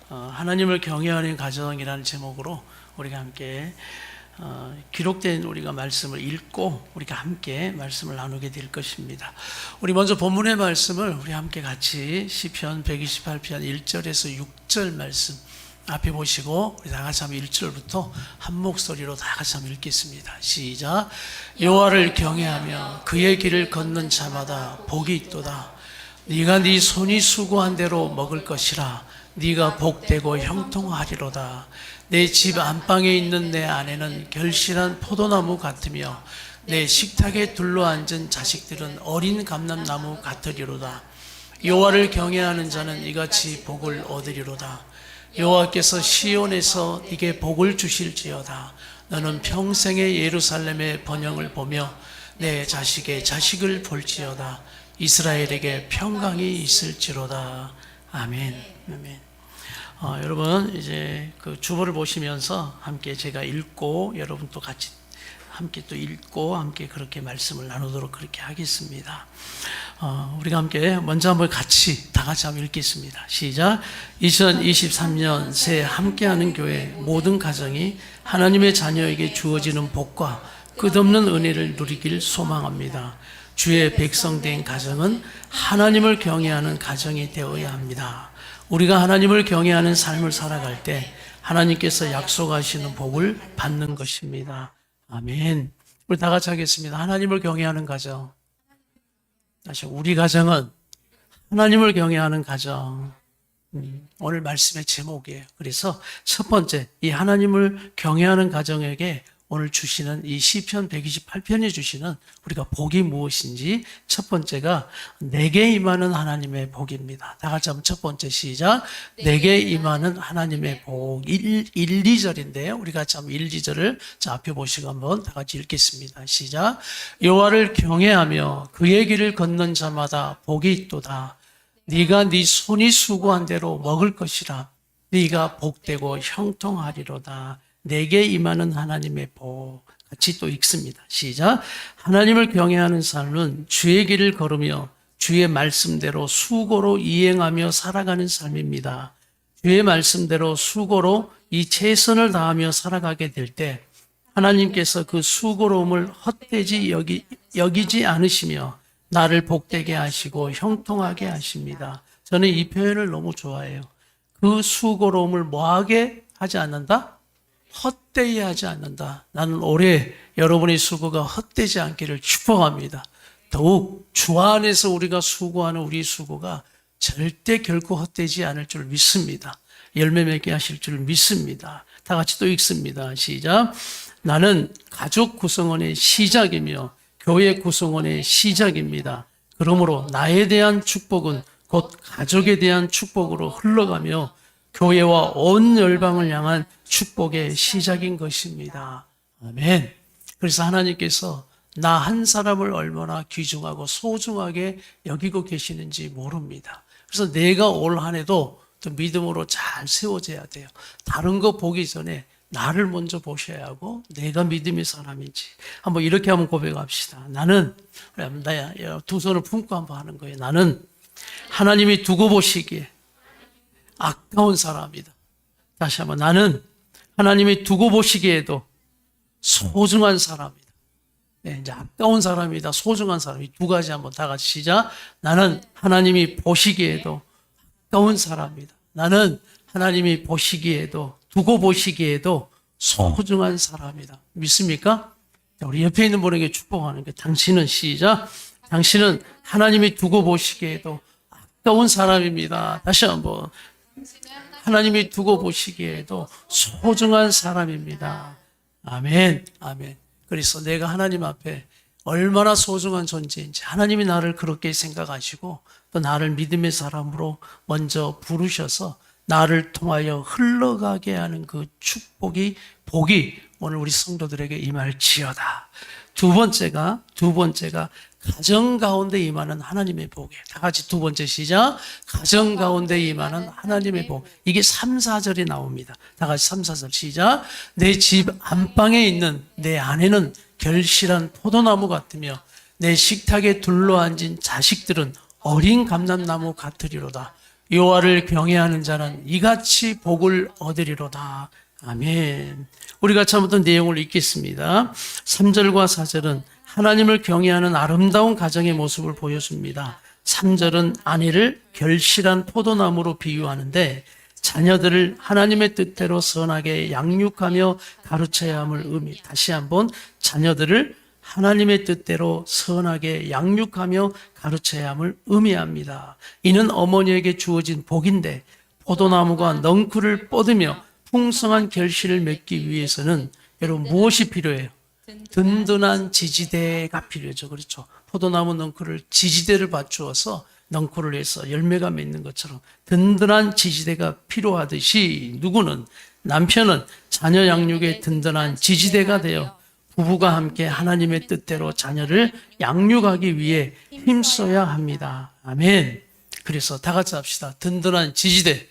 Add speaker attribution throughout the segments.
Speaker 1: 하나님을 경외하는 가정이라는 제목으로 우리가 함께 기록된 우리가 말씀을 읽고 우리가 함께 말씀을 나누게 될 것입니다. 우리 먼저 본문의 말씀을 우리 함께 같이 시편 128편 1절에서 6절 말씀 앞에 보시고 우리 다 같이 한번 1절부터 한 목소리로 다 같이 한번 읽겠습니다. 시작. 여호와를 경외하며 그의 길을 걷는 자마다 복이 있도다. 네가 네 손이 수고한 대로 먹을 것이라. 네가 복되고 형통하리로다. 내 집 안방에 있는 내 아내는 결실한 포도나무 같으며 내 식탁에 둘러앉은 자식들은 어린 감람나무 같으리로다. 여호와를 경외하는 자는 이같이 복을 얻으리로다. 여호와께서 시온에서 네게 복을 주실지어다. 너는 평생의 예루살렘의 번영을 보며 내 자식의 자식을 볼지어다. 이스라엘에게 평강이 있을지로다. 아멘. 아멘. 여러분 이제 그 주보를 보시면서 함께 제가 읽고 여러분 또 같이 함께 또 읽고 함께 그렇게 말씀을 나누도록 그렇게 하겠습니다. 우리가 함께 먼저 한번 같이 다 같이 한번 읽겠습니다. 시작. 2023년 새해 함께하는 교회 모든 가정이 하나님의 자녀에게 주어지는 복과 끝없는 은혜를 누리길 소망합니다. 주의 백성된 가정은 하나님을 경외하는 가정이 되어야 합니다. 우리가 하나님을 경외하는 삶을 살아갈 때 하나님께서 약속하시는 복을 받는 것입니다. 아멘. 우리 다 같이 하겠습니다. 하나님을 경외하는 가정. 다시 우리 가정은 하나님을 경외하는 가정. 오늘 말씀의 제목이에요. 그래서 첫 번째, 이 하나님을 경외하는 가정에게 오늘 주시는 이 시편 128편이 주시는 우리가 복이 무엇인지 첫 번째가 내게 임하는 하나님의 복입니다. 다 같이 한번 첫 번째 시작. 내게 임하는 하나님의 복. 2절인데요. 우리 같이 한번 1, 2절을 앞에 보시고 한번 다 같이 읽겠습니다. 시작. 여호와를 경외하며 그의 길을 걷는 자마다 복이 있도다. 네가 네 손이 수고한 대로 먹을 것이라. 네가 복되고 형통하리로다. 내게 임하는 하나님의 복. 같이 또 읽습니다. 시작. 하나님을 경외하는 삶은 주의 길을 걸으며 주의 말씀대로 수고로 이행하며 살아가는 삶입니다. 주의 말씀대로 수고로 이 최선을 다하며 살아가게 될 때 하나님께서 그 수고로움을 헛되지 여기지 않으시며 나를 복되게 하시고 형통하게 하십니다. 저는 이 표현을 너무 좋아해요. 그 수고로움을 뭐하게 하지 않는다? 헛되이 하지 않는다. 나는 올해 여러분의 수고가 헛되지 않기를 축복합니다. 더욱 주 안에서 우리가 수고하는 우리 수고가 절대 결코 헛되지 않을 줄 믿습니다. 열매 맺게 하실 줄 믿습니다. 다 같이 또 읽습니다. 시작. 나는 가족 구성원의 시작이며 교회 구성원의 시작입니다. 그러므로 나에 대한 축복은 곧 가족에 대한 축복으로 흘러가며 교회와 온 열방을 향한 축복의 시작인 것입니다. 아멘. 그래서 하나님께서 나 한 사람을 얼마나 귀중하고 소중하게 여기고 계시는지 모릅니다. 그래서 내가 올 한 해도 또 믿음으로 잘 세워져야 돼요. 다른 거 보기 전에 나를 먼저 보셔야 하고 내가 믿음의 사람인지 한번 이렇게 한번 고백합시다. 나는 두 손을 품고 한번 하는 거예요. 나는 하나님이 두고 보시기에 아까운 사람이다. 다시 한번 나는 하나님이 두고 보시기에도 소중한 사람이다. 네, 이제 아까운 사람이다. 소중한 사람. 이 두 가지 한번 다 같이 시작. 나는 하나님이 보시기에도 아까운 사람이다. 나는 하나님이 보시기에도 두고 보시기에도 소중한 사람이다. 믿습니까? 우리 옆에 있는 분에게 축복하는 게 당신은 시작. 당신은 하나님이 두고 보시기에도 아까운 사람입니다. 다시 한번. 하나님이 두고 보시기에도 소중한 사람입니다. 아멘. 아멘. 그래서 내가 하나님 앞에 얼마나 소중한 존재인지 하나님이 나를 그렇게 생각하시고 또 나를 믿음의 사람으로 먼저 부르셔서 나를 통하여 흘러가게 하는 그 복이 오늘 우리 성도들에게 임할지어다. 두 번째가 가정 가운데 임하는 하나님의 복이에요. 다 같이 두 번째 시작. 가정 가운데 임하는 하나님의 복. 이게 3, 4절이 나옵니다. 다 같이 3, 4절 시작. 내 집 안방에 있는 내 아내는 결실한 포도나무 같으며 내 식탁에 둘러앉은 자식들은 어린 감람나무 같으리로다. 여호와를 경외하는 자는 이같이 복을 얻으리로다. 아멘. 우리 같이 한번 내용을 읽겠습니다. 3절과 4절은 하나님을 경외하는 아름다운 가정의 모습을 보여줍니다. 3절은 아내를 결실한 포도나무로 비유하는데 자녀들을 하나님의 뜻대로 선하게 양육하며 가르쳐야 함을 다시 한번 자녀들을 하나님의 뜻대로 선하게 양육하며 가르쳐야 함을 의미합니다. 이는 어머니에게 주어진 복인데 포도나무가 넝쿨을 뻗으며 풍성한 결실을 맺기 위해서는 여러분 무엇이 필요해요? 든든한 지지대가 필요하죠. 그렇죠. 포도나무 넝쿨을 지지대를 받주어서 넝쿨을 해서 열매가 맺는 것처럼 든든한 지지대가 필요하듯이 누구는 남편은 자녀 양육에 든든한 지지대가 되어 부부가 함께 하나님의 뜻대로 자녀를 양육하기 위해 힘써야 합니다. 아멘. 그래서 다 같이 합시다. 든든한 지지대.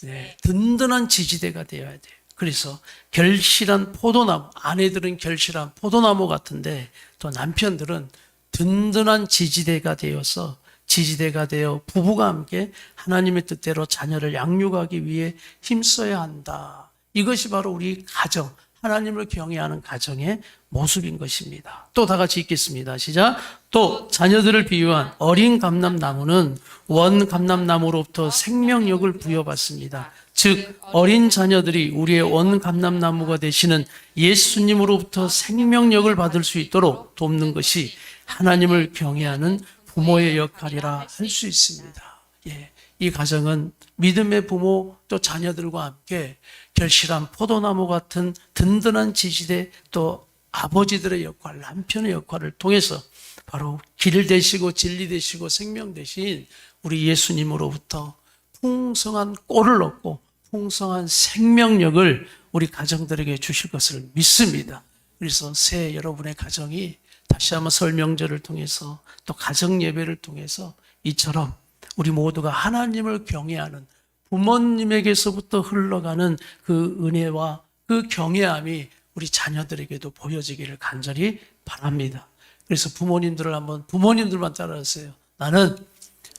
Speaker 1: 네, 든든한 지지대가 되어야 돼요. 그래서 결실한 포도나무, 아내들은 결실한 포도나무 같은데 또 남편들은 든든한 지지대가 되어서 지지대가 되어 부부가 함께 하나님의 뜻대로 자녀를 양육하기 위해 힘써야 한다. 이것이 바로 우리 가정, 하나님을 경외하는 가정의 모습인 것입니다. 또 다 같이 읽겠습니다. 시작. 또 자녀들을 비유한 어린 감람나무는 원 감람나무로부터 생명력을 부여받습니다. 즉 어린 자녀들이 우리의 원 감람나무가 되시는 예수님으로부터 생명력을 받을 수 있도록 돕는 것이 하나님을 경외하는 부모의 역할이라 할 수 있습니다. 예, 이 가정은 믿음의 부모 또 자녀들과 함께 결실한 포도나무 같은 든든한 지지대 또 아버지들의 역할, 남편의 역할을 통해서 바로 길 되시고 진리 되시고 생명 되신 우리 예수님으로부터 풍성한 꼴을 얻고 풍성한 생명력을 우리 가정들에게 주실 것을 믿습니다. 그래서 새해 여러분의 가정이 다시 한번 설 명절을 통해서 또 가정 예배를 통해서 이처럼 우리 모두가 하나님을 경외하는 부모님에게서부터 흘러가는 그 은혜와 그 경외함이 우리 자녀들에게도 보여지기를 간절히 바랍니다. 그래서 부모님들만 따라하세요. 나는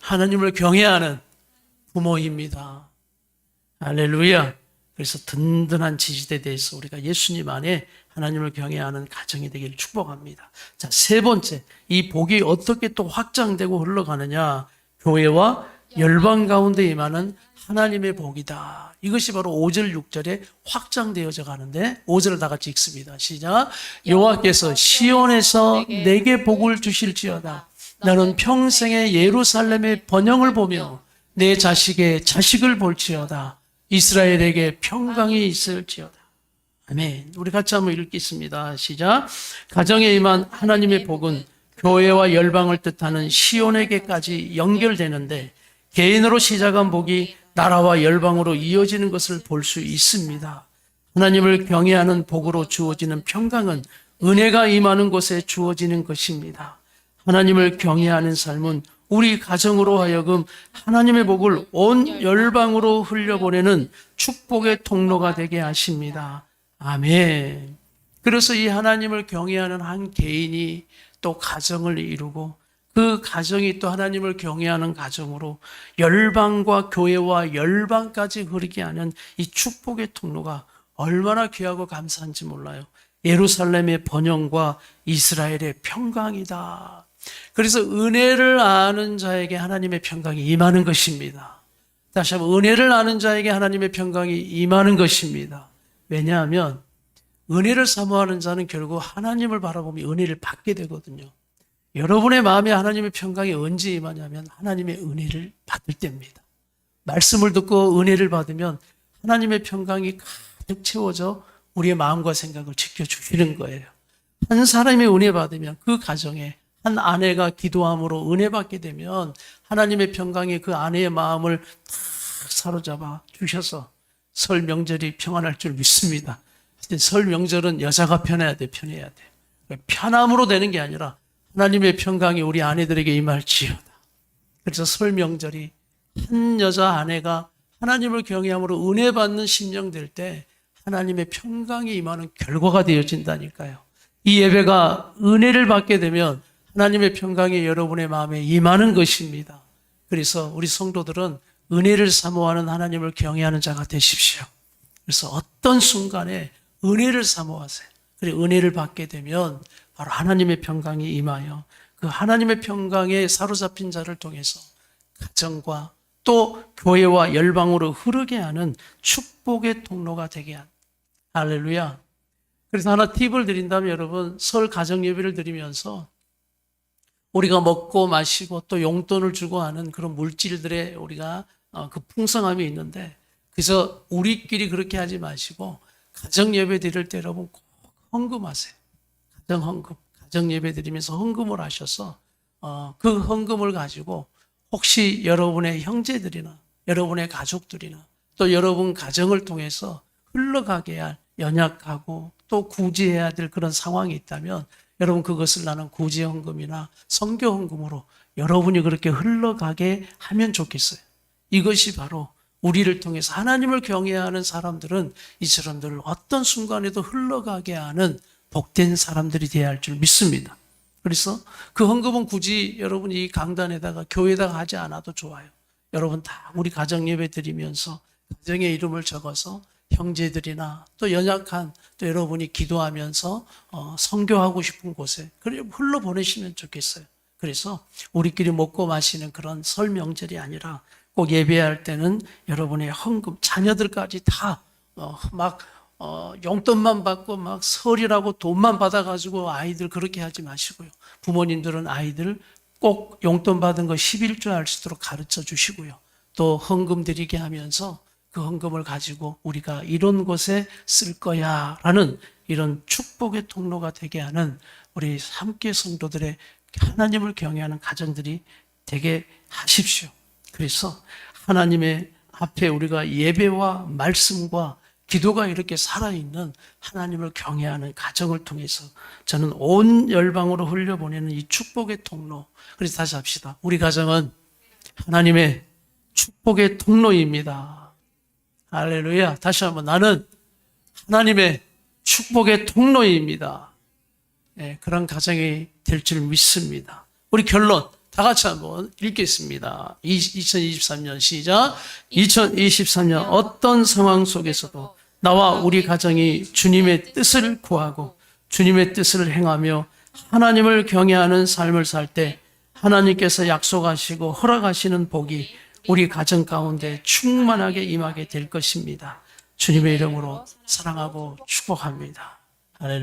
Speaker 1: 하나님을 경외하는 부모입니다. 할렐루야. 그래서 든든한 지지대에 대해서 우리가 예수님 안에 하나님을 경외하는 가정이 되기를 축복합니다. 자, 세 번째, 이 복이 어떻게 또 확장되고 흘러가느냐? 교회와 열방 가운데 임하는 하나님의 복이다. 이것이 바로 5절, 6절에 확장되어져 가는데 5절을 다 같이 읽습니다. 시작. 여호와께서 시온에서 내게 복을 주실지어다. 나는 평생에 예루살렘의 번영을 보며 내 자식의 자식을 볼지어다. 이스라엘에게 평강이 있을지어다. 아멘. 우리 같이 한번 읽겠습니다. 시작. 가정에 임한 하나님의 복은 교회와 열방을 뜻하는 시온에게까지 연결되는데 개인으로 시작한 복이 나라와 열방으로 이어지는 것을 볼 수 있습니다. 하나님을 경외하는 복으로 주어지는 평강은 은혜가 임하는 곳에 주어지는 것입니다. 하나님을 경외하는 삶은 우리 가정으로 하여금 하나님의 복을 온 열방으로 흘려보내는 축복의 통로가 되게 하십니다. 아멘. 그래서 이 하나님을 경외하는 한 개인이 또 가정을 이루고 그 가정이 또 하나님을 경외하는 가정으로 열방과 교회와 열방까지 흐르게 하는 이 축복의 통로가 얼마나 귀하고 감사한지 몰라요. 예루살렘의 번영과 이스라엘의 평강이다. 그래서 은혜를 아는 자에게 하나님의 평강이 임하는 것입니다. 다시 한번 은혜를 아는 자에게 하나님의 평강이 임하는 것입니다. 왜냐하면 은혜를 사모하는 자는 결국 하나님을 바라보며 은혜를 받게 되거든요. 여러분의 마음에 하나님의 평강이 언제 임하냐면 하나님의 은혜를 받을 때입니다. 말씀을 듣고 은혜를 받으면 하나님의 평강이 가득 채워져 우리의 마음과 생각을 지켜주시는 거예요. 한 사람이 은혜 받으면 그 가정에 한 아내가 기도함으로 은혜 받게 되면 하나님의 평강이 그 아내의 마음을 탁 사로잡아 주셔서 설 명절이 평안할 줄 믿습니다. 설 명절은 여자가 편해야 돼. 편함으로 되는 게 아니라 하나님의 평강이 우리 아내들에게 임할지어다. 그래서 설 명절이 한 여자 아내가 하나님을 경외함으로 은혜 받는 심령 될 때 하나님의 평강이 임하는 결과가 되어진다니까요. 이 예배가 은혜를 받게 되면 하나님의 평강이 여러분의 마음에 임하는 것입니다. 그래서 우리 성도들은 은혜를 사모하는 하나님을 경외하는 자가 되십시오. 그래서 어떤 순간에 은혜를 사모하세요. 그래 은혜를 받게 되면 바로 하나님의 평강이 임하여 그 하나님의 평강에 사로잡힌 자를 통해서 가정과 또 교회와 열방으로 흐르게 하는 축복의 통로가 되게 한 할렐루야. 그래서 하나 팁을 드린다면 여러분 설 가정 예배를 드리면서 우리가 먹고 마시고 또 용돈을 주고 하는 그런 물질들의 우리가 그 풍성함이 있는데 그래서 우리끼리 그렇게 하지 마시고 가정 예배 드릴 때 여러분 꼭 헌금하세요. 가정 헌금, 가정 예배 드리면서 헌금을 하셔서 그 헌금을 가지고 혹시 여러분의 형제들이나 여러분의 가족들이나 또 여러분 가정을 통해서 흘러가게 할 연약하고 또 구제해야 될 그런 상황이 있다면 여러분 그것을 나는 구제헌금이나 선교헌금으로 여러분이 그렇게 흘러가게 하면 좋겠어요. 이것이 바로 우리를 통해서 하나님을 경외하는 사람들은 이처럼 늘 어떤 순간에도 흘러가게 하는 복된 사람들이 되어야 할 줄 믿습니다. 그래서 그 헌금은 굳이 여러분이 이 강단에다가 교회에다가 하지 않아도 좋아요. 여러분 다 우리 가정 예배 드리면서 가정의 이름을 적어서 형제들이나 또 연약한 또 여러분이 기도하면서 선교하고 싶은 곳에 그래 흘러보내시면 좋겠어요. 그래서 우리끼리 먹고 마시는 그런 설 명절이 아니라 꼭 예배할 때는 여러분의 헌금, 자녀들까지 다 용돈만 받고 막 설이라고 돈만 받아가지고 아이들 그렇게 하지 마시고요. 부모님들은 아이들 꼭 용돈 받은 거 11조 알 수 있도록 가르쳐 주시고요. 또 헌금 드리게 하면서 그 헌금을 가지고 우리가 이런 곳에 쓸 거야 라는 이런 축복의 통로가 되게 하는 우리 함께 성도들의 하나님을 경외하는 가정들이 되게 하십시오. 그래서 하나님의 앞에 우리가 예배와 말씀과 기도가 이렇게 살아있는 하나님을 경외하는 가정을 통해서 저는 온 열방으로 흘려보내는 이 축복의 통로. 그래서 다시 합시다. 우리 가정은 하나님의 축복의 통로입니다. 할렐루야. 다시 한번 나는 하나님의 축복의 통로입니다. 네, 그런 가정이 될 줄 믿습니다. 우리 결론 다 같이 한번 읽겠습니다. 2023년 시작. 2023년 어떤 상황 속에서도 나와 우리 가정이 주님의 뜻을 구하고 주님의 뜻을 행하며 하나님을 경외하는 삶을 살 때 하나님께서 약속하시고 허락하시는 복이 우리 가정 가운데 충만하게 임하게 될 것입니다. 주님의 이름으로 사랑하고 축복합니다. 할렐루야.